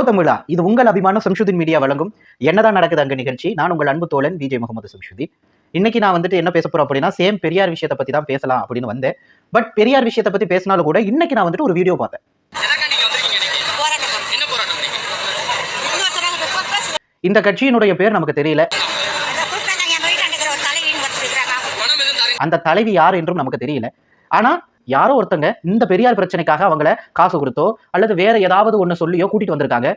Hello தமிழா, இது உங்கள் அபிமான சம்ஷுதீன் மீடியா வழங்கும் என்னதான் நடக்குது அங்க நிகழ்ச்சி. நான் உங்கள் அன்பு தோழன் விஜய் முகமது சம்ஷுதீன். இன்னைக்கு நான் என்ன பேச போறோம் அப்படின்னா, சேம் பெரியார் விஷயத்தை பத்தி தான் பேசலாம் அப்படின்னு வந்தேன். பட் பெரியார் விஷயத்தை பத்தி பேசினாலும் கூட இன்னைக்கு நான் ஒரு வீடியோ பார்த்தேன். இந்த கட்சியினுடைய பேர் நமக்கு தெரியல, அந்த தலைவி யார் என்றும் நமக்கு தெரியல. ஆனா யாரோ ஒருத்தங்க இந்த பெரியார் பிரச்சனைக்காக அவங்கள காசு கொடுத்தோ அல்லது வேற ஏதாவது ஒண்ணு சொல்லியோ கூட்டிட்டு வந்திருக்காங்க.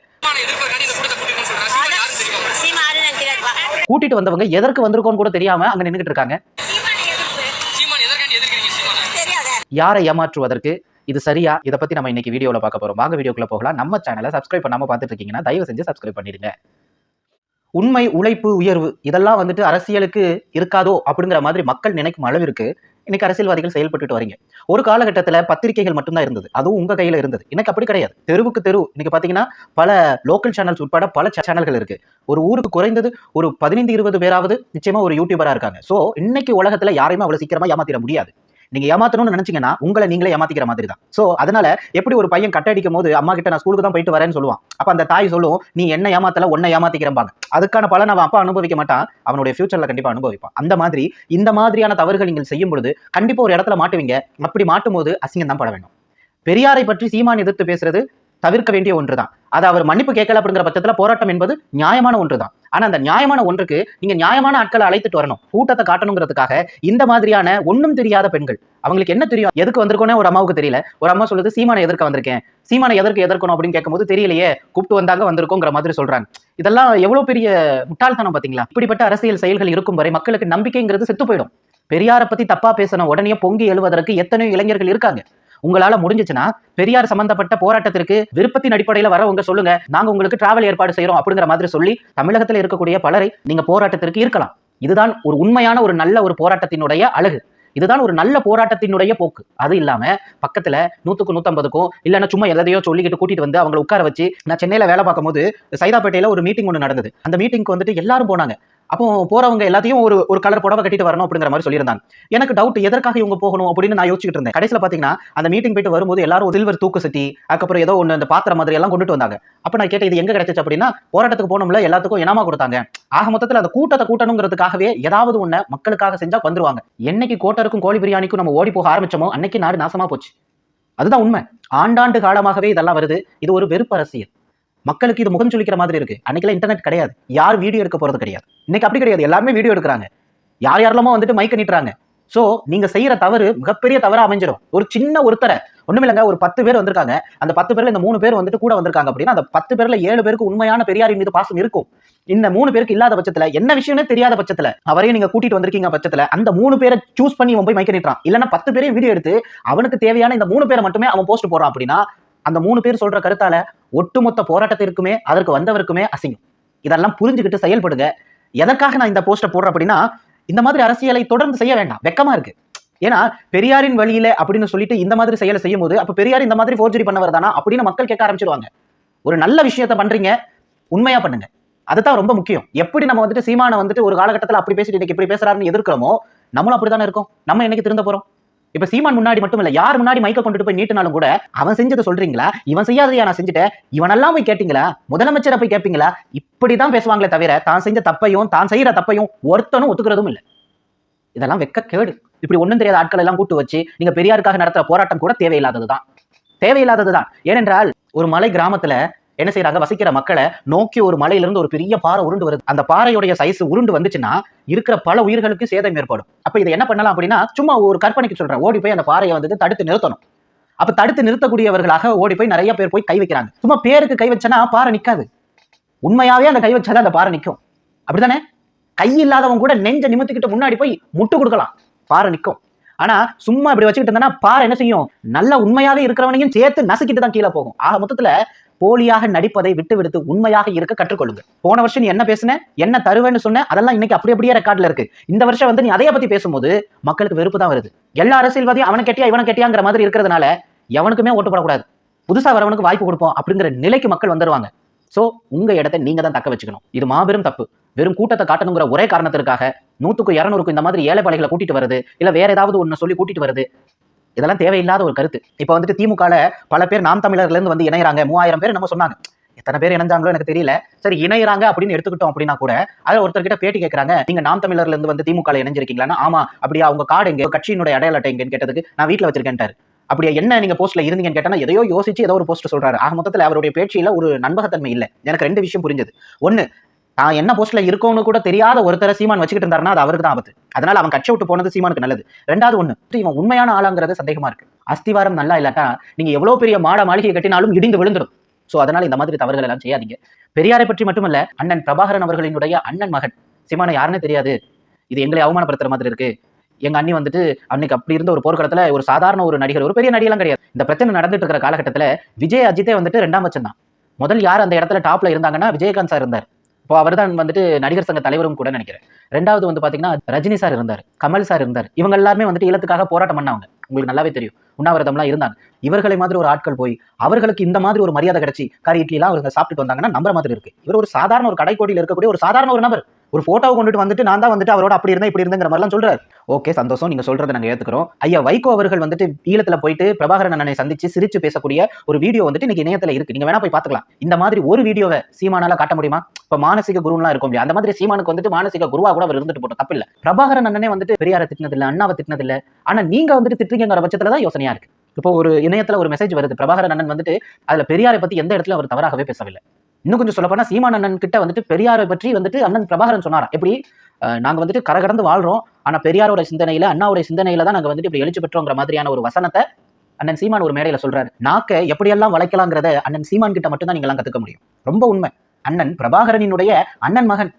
கூட்டிட்டு வந்தவங்க எதற்கு வந்திருக்கோன்னு கூட தெரியாம அங்க நின்னுட்டு இருக்காங்க. யாரை ஏமாற்றுவதற்கு? இது சரியா? இதை பத்தி நம்ம இன்னைக்கு வீடியோல பார்க்க போறோம். வாங்க வீடியோக்குள்ள போகலாம். நம்ம சேனலை சப்ஸ்கிரைப் பண்ணாம பார்த்துட்டு இருக்கீங்கன்னா தயவு செஞ்சு சப்ஸ்கிரைப் பண்ணிடுங்க. உண்மை, உழைப்பு, உயர்வு இதெல்லாம் அரசியலுக்கு இருக்காதோ அப்படிங்கிற மாதிரி மக்கள் நினைக்கும் அளவிற்கு இன்னைக்கு அரசியல்வாதிகள் செயல்பட்டு வரீங்க. ஒரு காலகட்டத்தில் பத்திரிகைகள் மட்டும்தான் இருந்தது, அதுவும் உங்க கையில இருந்தது. இன்னைக்கு அப்படி கிடையாது. தெருவுக்கு தெரு இன்னைக்கு பாத்தீங்கன்னா பல லோக்கல் சேனல்ஸ் உட்பட பல சேனல்கள் இருக்கு. ஒரு ஊருக்கு குறைந்தது ஒரு 15-20 பேராவது நிச்சயமா ஒரு யூடியூபரா இருக்காங்க. சோ இன்னைக்கு உலகத்துல யாரையுமே அவ்வளவு சீக்கிரமா ஏமாத்திட முடியாது. நீங்க ஏமாத்தணும்னு நினைச்சீங்கன்னா உங்களை நீங்களே ஏமாத்திக்கிற மாதிரி தான். சோ அதனால எப்படி ஒரு பையன் கட்டடிக்கும் போது அம்மா கிட்ட நான் ஸ்கூலுக்கு தான் போயிட்டு வரேன்னு சொல்லுவான். அப்ப அந்த தாய் சொல்லும், நீ என்ன ஏமாத்தல உன்னை ஏமாத்திக்கிறம்பாங்க. அதுக்கான பலன் அவன் அப்பா அனுபவிக்க மாட்டான், அவனுடைய ஃபியூச்சர்ல கண்டிப்பா அனுபவிப்பான். அந்த மாதிரி இந்த மாதிரியான தவறுகள் நீங்கள் செய்யும் பொழுது கண்டிப்பா ஒரு இடத்துல மாட்டுவீங்க. அப்படி மாட்டும் போது அசிங்கம் தான் பட வேண்டும். பெரியாரை பற்றி சீமான் எதிர்த்து பேசுறது தவிர்க்க வேண்டிய ஒன்றுதான். அது அவர் மன்னிப்பு கேட்கல அப்படிங்கிற பட்சத்துல போராட்டம் என்பது நியாயமான ஒன்றுதான். ஆனா அந்த நியாயமான ஒன்றுக்கு நீங்க நியாயமான ஆட்களை அழைத்துட்டு வரணும். கூட்டத்தை காட்டணுங்கிறதுக்காக இந்த மாதிரியான ஒன்னும் தெரியாத பெண்கள், அவங்களுக்கு என்ன தெரியும், எதுக்கு வந்திருக்கோன்னு ஒரு அம்மாவுக்கு தெரியல. ஒரு அம்மா சொல்லுது, சீமானை எதிர்க்க வந்திருக்கேன், சீமானை எதிர்க்கணும் அப்படின்னு கேட்கும்போது தெரியலையே, கூப்பிட்டு வந்தாங்க வந்திருக்கோங்கிற மாதிரி சொல்றாங்க. இதெல்லாம் எவ்வளவு பெரிய முட்டாள்தனம் பாத்தீங்களா? இப்படிப்பட்ட அரசியல் செயல்கள் இருக்கும் வரை மக்களுக்கு நம்பிக்கைங்கிறது செத்து போயிடும். பெரியாரை பத்தி தப்பா பேசணும் உடனே பொங்கி எழுவதற்கு எத்தனையோ இளைஞர்கள் இருக்காங்க. உங்களால முடிஞ்சிச்சுன்னா பெரியார் சம்பந்தப்பட்ட போராட்டத்திற்கு விருப்பத்தின் அடிப்படையில் வரவங்க சொல்லுங்க, நாங்க உங்களுக்கு டிராவல் ஏற்பாடு செய்யறோம் அப்படிங்கிற மாதிரி சொல்லி தமிழகத்தில் இருக்கக்கூடிய பலரை நீங்க போராட்டத்திற்கு இருக்கலாம். இதுதான் ஒரு உண்மையான ஒரு நல்ல ஒரு போராட்டத்தினுடைய அழகு. இதுதான் ஒரு நல்ல போராட்டத்தினுடைய போக்கு. அது இல்லாம பக்கத்துல 100க்கும் 150க்கும் இல்லைன்னா சும்மா எதையோ சொல்லிக்கிட்டு கூட்டிட்டு வந்து அவங்களை உட்கார வச்சு, நான் சென்னையில வேலை பார்க்கும் போது சைதாப்பேட்டையில ஒரு மீட்டிங் ஒன்று நடந்தது. அந்த மீட்டிங்க்கு எல்லாரும் போனாங்க. அப்போ போறவங்க எல்லாத்தையும் ஒரு கலர் புடவை கட்டிட்டு வரணும் அப்படிங்கிற மாதிரி சொல்லியிருந்தாங்க. எனக்கு டவுட், எதற்காக இவங்க போகணும் அப்படின்னு நான் யோசிச்சுட்டு இருந்தேன். கடைசியில் பாத்தீங்கன்னா அந்த மீட்டிங் போயிட்டு வரும்போது எல்லாரும் ஒரு சில்வர் தூக்கு சட்டி, அதுக்கப்புறம் ஏதோ ஒன்று அந்த பாத்திரம் மாதிரி எல்லாம் கொண்டுட்டு வந்தாங்க. அப்ப நான் கேட்டேன், இது எங்க கிடைச்சிச்சு அப்படின்னா, போராட்டத்துக்கு போனோம்ல எல்லாத்துக்கும் இனமா கொடுத்தாங்க. ஆக மொத்தத்தில் அந்த கூட்டத்தை கூட்டணுங்கிறதுக்காகவே ஏதாவது ஒண்ணு மக்களுக்காக செஞ்சா வந்துருவாங்க. என்னைக்கு கோட்டருக்கும் கோழி பிரியாணிக்கும் நம்ம ஓடி போக ஆரம்பிச்சோமோ அன்னைக்கு நாடு நாசமா போச்சு. அதுதான் உண்மை. ஆண்டாண்டு காலமாகவே இதெல்லாம் வருது. இது ஒரு வெறுப்பு அரசியல். மக்களுக்கு இது முகம் சொல்லிக்கிற மாதிரி இருக்கு. அன்னைக்கெல்லாம் இன்டர்நெட் கிடையாது, யார் வீடியோ எடுக்க போறது கிடையாது. இன்னைக்கு அப்படி கிடையாது, எல்லாருமே வீடியோ எடுக்கிறாங்க. யாரெல்லாமோ மைக்க நீட்டுறாங்க. சோ நீங்க செய்யற தவறு மிகப்பெரிய தவறா அமைஞ்சிடும். ஒரு சின்ன ஒருத்தரை ஒண்ணுமில்லைங்க, ஒரு 10 பேர் வந்திருக்காங்க. அந்த 10 பேர்ல இந்த 3 பேர் கூட வந்திருக்காங்க அப்படின்னா அந்த 10 பேர்ல 7 பேருக்கு உண்மையான பெரியாரின் மீது பாசம் இருக்கும். இந்த 3 பேருக்கு இல்லாத பட்சத்துல, என்ன விஷயம்னே தெரியாத பட்சத்துல, அவரையும் நீங்க கூட்டிட்டு வந்திருக்கீங்க பட்சத்துல அந்த 3 பேரை சூஸ் பண்ணி அவன் போய் மைக்க நீட்டுறான். இல்லன்னா 10 பேரையும் வீடியோ எடுத்து அவனுக்கு தேவையான இந்த 3 பேரை மட்டுமே அவன் போஸ்ட் போடுறான் அப்படின்னா அந்த 3 பேர் சொல்ற கருத்தால ஒட்டுமொத்த போராட்டத்திற்குமே அதற்கு வந்தவருக்குமே அசிங்கம். இதெல்லாம் புரிஞ்சுக்கிட்டு செயல்படுங்க. எதற்காக நான் இந்த போஸ்ட போடுறேன் அப்படின்னா, இந்த மாதிரி அரசியலை தொடர்ந்து செய்ய வேண்டாம், வெக்கமா இருக்கு. ஏன்னா பெரியாரின் வழியில அப்படின்னு சொல்லிட்டு இந்த மாதிரி செயலை செய்யும் போது அப்ப பெரியார் இந்த மாதிரி ஃபோர்ஜரி பண்ணவர் தானா அப்படின்னு மக்கள் கேட்க ஆரம்பிச்சிருவாங்க. ஒரு நல்ல விஷயத்தை பண்றீங்க, உண்மையா பண்ணுங்க. அதுதான் ரொம்ப முக்கியம். எப்படி நம்ம சீமான ஒரு காலகட்டத்தில் அப்படி பேசிட்டு இன்னைக்கு இப்படி பேசுறாருன்னு எதிர்க்கிறோமோ, நம்மளும் அப்படித்தானே இருக்கோம். நம்ம என்னைக்கு திருந்த போறோம்? இப்ப சீமான் முன்னாடி மட்டும் இல்ல, யார் முன்னாடி மைக்க கொண்டுட்டு போய் நீட்டினாலும் கூட அவன் செஞ்சதை சொல்றீங்களா, இவன் செய்யாதையா நான் செஞ்சுட்டேன், இவனெல்லாம் போய் கேட்டீங்களா, முதலமைச்சரை போய் கேட்பீங்களா, இப்படிதான் பேசுவாங்களே தவிர தான் செஞ்ச தப்பையும் தான் செய்யற தப்பையும் ஒருத்தனும் ஒத்துக்கிறதும் இல்லை. இதெல்லாம் வெக்க கேடு. இப்படி ஒண்ணும் தெரியாத ஆட்கள் எல்லாம் கூட்டு வச்சு நீங்க பெரியாருக்காக நடத்துற போராட்டம் கூட தேவையில்லாததுதான். ஏனென்றால் ஒரு மலை கிராமத்துல என்ன செய்யறாங்க, வசிக்கிற மக்களை நோக்கி ஒரு மலையிலிருந்து ஒரு பெரிய பாறை உருண்டு வருது. அந்த பாறையுடைய சைஸ் உருண்டு வந்துச்சுன்னா இருக்கிற பல உயிர்களுக்கு சேதம் ஏற்படும். அப்ப இதை என்ன பண்ணலாம் அப்படின்னா, சும்மா ஒரு கற்பனைக்கு சொல்றேன், ஓடி போய் அந்த பாறையை தடுத்து நிறுத்தணும். அப்ப தடுத்து நிறுத்தக்கூடியவர்களாக ஓடி போய் நிறைய பேர் போய் கை வைக்கிறாங்க. சும்மா பேருக்கு கை வச்சனா பாறை நிக்காது. உண்மையாவே அந்த கை வச்சாதான் அந்த பாறை நிற்கும். அப்படித்தானே? கை இல்லாதவங்க கூட நெஞ்ச நிமித்திக்கிட்டு முன்னாடி போய் முட்டு கொடுக்கலாம், பாறை நிற்கும். ஆனா சும்மா இப்படி வச்சுக்கிட்டு இருந்தா பாறை என்ன செய்யும், நல்ல உண்மையாவே இருக்கிறவனையும் சேர்த்து நசுக்கிட்டு தான் கீழே போகும். ஆக மொத்தத்துல போலியாக நடிப்பதை விட்டு உண்மையாக இருக்க கற்றுக்கொள்ளுங்க. போன வருஷம் நீ என்ன பேசுன, என்ன தருவேன்னு சொன்ன, அதெல்லாம் இன்னைக்கு அப்படியே ரெக்கார்ட்ல இருக்கு. இந்த வருஷம் நீ அதைய பத்தி பேசும்போது மக்களுக்கு வெறுப்பு தான் வருது. எல்லா அரசியல்வாதியும் அவனை கேட்டியா இவனை கேட்டியாங்கிற மாதிரி இருக்கிறதுனால எவனுக்குமே ஓட்டு போடக்கூடாது, புதுசா வரவனுக்கு வாய்ப்பு கொடுப்போம் அப்படிங்கிற நிலைக்கு மக்கள் வந்துருவாங்க. சோ உங்க இடத்தை நீங்க தான் தக்க வச்சுக்கணும். இது மாபெரும் தப்பு. வெறும் கூட்டத்தை காட்டணுங்கிற ஒரே காரணத்திற்காக 100க்கும் 200க்கும் இந்த மாதிரி ஏழை பலைகளை கூட்டிட்டு வருது, இல்ல வேற ஏதாவது ஒண்ணு சொல்லி கூட்டிட்டு வருது, இதெல்லாம் தேவையில்லாத ஒரு கருத்து. இப்ப திமுக பல பேர் நாம் தமிழர்ல இருந்து இணையறாங்க, 3000 பேர் நம்ம சொன்னாங்க. எத்தனை பேர் இணைஞ்சாங்களோ எனக்கு தெரியல. சரி, இணையறாங்க அப்படின்னு எடுத்துக்கிட்டோம் அப்படின்னா கூட அதுல ஒருத்தர்கிட்ட பேட்டி கேட்கறாங்க, நீங்க நாம் தமிழர்ல இருந்து வந்து திமுக இணைஞ்சிருக்கீங்களா? ஆமா. அப்படியா? உங்க கார்டு எங்க? கட்சியினுடைய அடையாள அட்டை எங்கன்னு கேட்டதுக்கு நான் வீட்டுல வச்சிருக்கேன்ட்டாரு. அப்படியே என்ன நீங்க போஸ்ட்ல இருந்தீங்கன்னு கேட்டா எதையோ யோசிச்சு ஏதோ ஒரு போஸ்ட் சொல்றாரு. ஆக மொத்தத்துல அவருடைய பேச்சில ஒரு நண்பகத்தன்மை இல்ல. எனக்கு 2 விஷயம் புரிஞ்சது. ஒண்ணு, தான் என்ன போஸ்ட்ல இருக்கோன்னு கூட தெரியாத ஒருத்தரை சீமான் வச்சுக்கிட்டு இருந்தாருன்னா அது அவருக்கு தான் ஆபத்து. அதனால அவன் கட்சி விட்டு போனது சீமானுக்கு நல்லது. 2வது ஒண்ணு, இவன் உண்மையான ஆளாங்கிறது சந்தேகமா இருக்கு. அஸ்திவாரம் நல்லா இல்லாட்டா நீங்க எவ்வளவு பெரிய மாளிகை கட்டினாலும் இடிந்து விழுந்துடும். சோ அதனால இந்த மாதிரி தவறுகள் எல்லாம் செய்யாதீங்க. பெரியாரை பற்றி மட்டுமல்ல, அண்ணன் பிரபாகரன் அவர்களினுடைய அண்ணன் மகன் சீமானை யாருன்னு தெரியாது, இது எங்களை அவமானப்படுத்துற மாதிரி இருக்கு, எங்க அண்ணி வந்துட்டு அன்னைக்கு அப்படி இருந்த ஒரு போர்க்களத்துல ஒரு சாதாரண ஒரு நடிகர், ஒரு பெரிய நடிகெல்லாம் கிடையாது. இந்த பிரச்சனை நடந்துட்டு இருக்கிற காலகட்டத்துல விஜய் அஜித்தே வந்துட்டு 2ஆம் பட்சம் தான். முதல் யார் அந்த இடத்துல டாப்ல இருந்தாங்கன்னா விஜயகாந்த் சார் இருந்தார். இப்போ அவர் தான் வந்துட்டு நடிகர் சங்க தலைவரும் கூட நினைக்கிறேன். 2வது வந்து பாத்தீங்கன்னா ரஜினி சார் இருந்தார், கமல் சார் இருந்தார். இவங்க எல்லாமே வந்துட்டு ஈழத்துக்காக போராட்டம் பண்ணாங்க. உங்களுக்கு நல்லாவே தெரியும். உண்ணாவிரதம்லாம் இருந்தாங்க. இவர்களை மாதிரி ஒரு ஆட்கள் போய் அவர்களுக்கு இந்த மாதிரி ஒரு மரியாதை கிடைச்சி கறி இட்லி எல்லாம் அவங்க சாப்பிட்டு வந்தாங்கன்னா நம்புற மாதிரி இருக்கு. இவர் ஒரு சாதாரண ஒரு கடைக்கோடியில் இருக்கக்கூடிய ஒரு சாதாரண ஒரு நபர். ஒரு போட்டோவை கொண்டுட்டு வந்துட்டு நான் தான் வந்துட்டு அவரோட அப்படி இருந்தேன் இப்படி இருந்தேங்கிற மாதிரிலாம் சொல்றாரு. ஓகே, சந்தோஷம், நீங்க சொல்றதை நாங்க ஏத்துக்கிறோம். ஐயா வைகோ அவர்கள் வந்துட்டு ஈழத்துல போயிட்டு பிரபாகரன் அண்ணனை சந்திச்சு சிரிச்சு பேசக்கூடிய ஒரு வீடியோ வந்துட்டு இன்னைக்கு இணையத்துல இருக்கு. நீங்க வேணா போய் பாத்துக்கலாம். இந்த மாதிரி ஒரு வீடியோவை சீமானால காட்ட முடியுமா? இப்ப மானசீக குருலாம் இருக்கும் இல்லையா, அந்த மாதிரி சீமானுக்கு வந்துட்டு மானசீக குருவா கூட அவர் இருந்துட்டு போட்டோம், தப்பு இல்ல. பிரபாகரன் அண்ணனே வந்துட்டு பெரியாரை திட்டினது இல்ல, அண்ணாவை திட்டினது இல்ல. ஆனா நீங்க வந்துட்டு திட்டுறீங்கிற பட்சத்துல தான் யோசனையா இருக்கு. இப்போ ஒரு இணையத்துல ஒரு மெசேஜ் வருது, பிரபாகரன் அண்ணன் வந்துட்டு அதுல பெரியாரை பத்தி எந்த இடத்துல அவர் தவறாகவே பேசவில்லை. இன்னும் கொஞ்சம் சொல்ல போனா சீமான் அண்ணன் கிட்ட வந்துட்டு பெரியாரை பற்றி வந்துட்டு அண்ணன் பிரபாகரன் சொன்னாரா, எப்படி நாங்க வந்துட்டு கரகடந்து வாழ்றோம், ஆனா பெரியாரோட சிந்தனையில அண்ணாவுடைய சிந்தனையில தான் நாங்க வந்துட்டு இப்படி எழுச்சி பெற்றோங்கிற மாதிரியான ஒரு வசனத்தை அண்ணன் சீமான் ஒரு மேடையில சொல்றாரு. நாக்க எப்படியெல்லாம் வளைக்கலாங்கிறத அண்ணன் சீமான் கிட்ட மட்டும் தான் நீங்க எல்லாம் கத்துக்க முடியும். ரொம்ப உண்மை. அண்ணன் பிரபாகரனினுடைய அண்ணன் மகன்,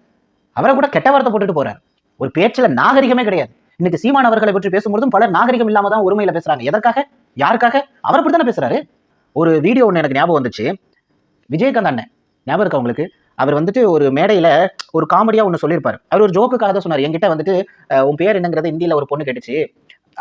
அவரை கூட கெட்ட வார்த்தை போட்டுட்டு போறாரு. ஒரு பேச்சுல நாகரிகமே கிடையாது. இன்னைக்கு சீமான் அவர்களை பற்றி பேசும்போதும் பலர் நாகரிகம் இல்லாம தான் ஒருமையில பேசுறாங்க. எதற்காக? யாருக்காக? அவர் அப்படி தானே பேசுறாரு. ஒரு வீடியோ ஒன்று எனக்கு ஞாபகம் வந்துச்சு. விஜயகாந்த் அண்ணன் ஞாபகம் இருக்கா உங்களுக்கு? அவர் வந்துட்டு ஒரு மேடையில ஒரு காமெடியா ஒன்று சொல்லியிருப்பாரு. அவர் ஒரு ஜோக்குக்காக தான் சொன்னார். என்கிட்ட வந்துட்டு உன் பேர் என்னங்கிறது இந்தியில ஒரு பொண்ணு கேட்டுச்சு,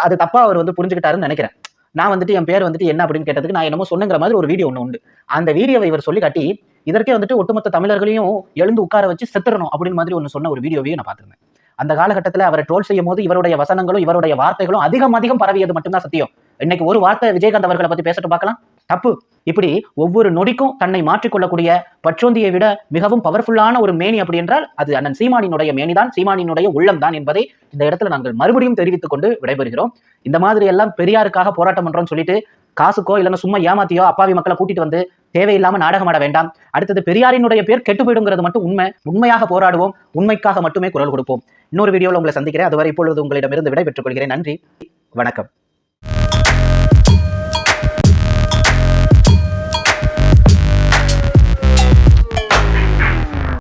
அது தப்பா அவர் வந்து புரிஞ்சுக்கிட்டாருன்னு நினைக்கிறேன். நான் வந்துட்டு என் பேர் வந்துட்டு என்ன அப்படின்னு கேட்டதுக்கு நான் என்னமோ சொன்னுங்கிற மாதிரி ஒரு வீடியோ ஒன்று உண்டு. அந்த வீடியோவை இவர் சொல்லி காட்டி இதற்கே வந்துட்டு ஒட்டுமொத்த தமிழர்களையும் எழுந்து உட்கார வச்சு செத்துறணும் அப்படின்னு மாதிரி ஒன்று சொன்ன ஒரு வீடியோவையும் நான் பார்த்திருந்தேன். அந்த காலகட்டத்தில் அவரை ட்ரோல் செய்யும் போது இவருடைய வசனங்களும் இவருடைய வார்த்தைகளும் அதிகம் பரவியது மட்டும்தான் சத்தியம். இன்னைக்கு ஒரு வார்த்தை விஜயகாந்த் அவர்களை பத்தி பேசட்டு பார்க்கலாம், தப்பு. இப்படி ஒவ்வொரு நொடிக்கும் தன்னை மாற்றிக்கொள்ளக்கூடிய பச்சோந்தியை விட மிகவும் பவர்ஃபுல்லான ஒரு மேனி அப்படி என்றால் அது அண்ணன் சீமானினுடைய மேனிதான், சீமானினுடைய உள்ளம் தான் என்பதை இந்த இடத்துல நாங்கள் மறுபடியும் தெரிவித்துக் கொண்டு விடைபெறுகிறோம். இந்த மாதிரி எல்லாம் பெரியாருக்காக போராட்டம் பண்றோம்னு சொல்லிட்டு காசுக்கோ இல்லைன்னா சும்மா ஏமாத்தியோ அப்பாவி மக்களை கூட்டிட்டு வந்து தேவையில்லாம நாடகமாட வேண்டாம். அடுத்தது பெரியாரினுடைய பேர் கெட்டு போயிடுங்கிறது மட்டும் உண்மை. உண்மையாக போராடுவோம், உண்மைக்காக மட்டுமே குரல் கொடுப்போம். இன்னொரு வீடியோவில் உங்களை சந்திக்கிறேன். அதுவரை இப்பொழுது உங்களிடமிருந்து விடை பெற்றுக் கொள்கிறேன். நன்றி, வணக்கம்.